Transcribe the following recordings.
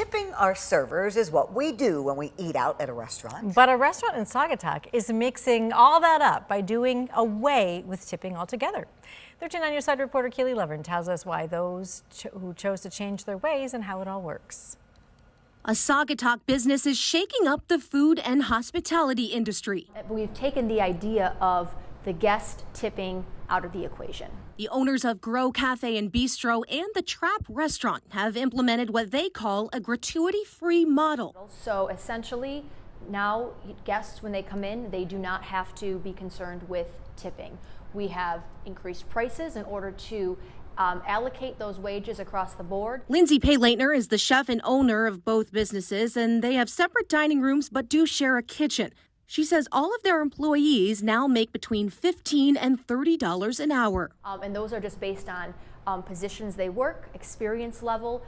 tipping our servers is what we do when we eat out at a restaurant. But a restaurant in Saugatuck is mixing all that up by doing away with tipping altogether. 13 on Your Side reporter Keely Lovern tells us why those who chose to change their ways and how it all works. A Saugatuck business is shaking up the food and hospitality industry. We've taken the idea of the guest tipping out of the equation. The owners of Grow Cafe and Bistro and the Trap restaurant have implemented what they call a gratuity-free model. So essentially, now guests, when they come in, they do not have to be concerned with tipping. We have increased prices in order to allocate those wages across the board. Lindsay Paylietner is the chef and owner of both businesses, and they have separate dining rooms but do share a kitchen. She says all of their employees now make between $15 and $30 an hour. And those are just based on positions they work, experience level,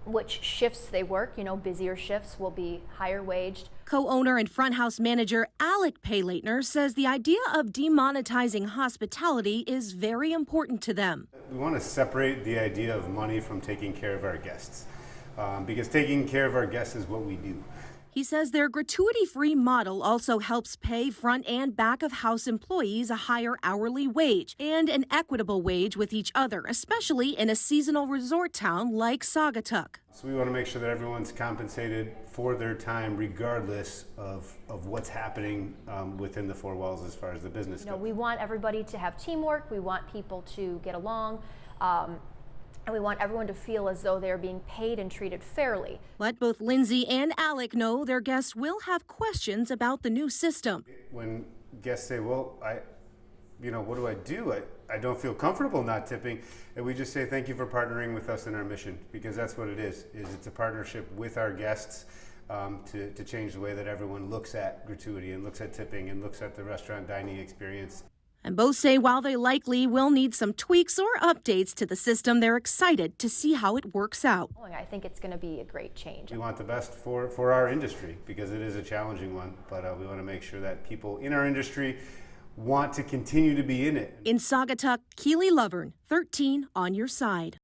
which shifts they work. You know, busier shifts will be higher waged. Co-owner and front house manager Alec Paylietner says the idea of demonetizing hospitality is very important to them. We want to separate the idea of money from taking care of our guests, because taking care of our guests is what we do. He says their gratuity-free model also helps pay front and back of house employees a higher hourly wage and an equitable wage with each other, especially in a seasonal resort town like Saugatuck. So we want to make sure that everyone's compensated for their time regardless of what's happening within the four walls as far as the business goes. We want everybody to have teamwork. We want people to get along. And we want everyone to feel as though they're being paid and treated fairly. But both Lindsay and Alec know their guests will have questions about the new system. When guests say, well, what do I do? I don't feel comfortable not tipping. And we just say, thank you for partnering with us in our mission, because that's what it is it's a partnership with our guests to change the way that everyone looks at gratuity and looks at tipping and looks at the restaurant dining experience. And both say while they likely will need some tweaks or updates to the system, they're excited to see how it works out. I think it's going to be a great change. We want the best for our industry because it is a challenging one, but we want to make sure that people in our industry want to continue to be in it. In Saugatuck, Keely Lovern, 13 on Your Side.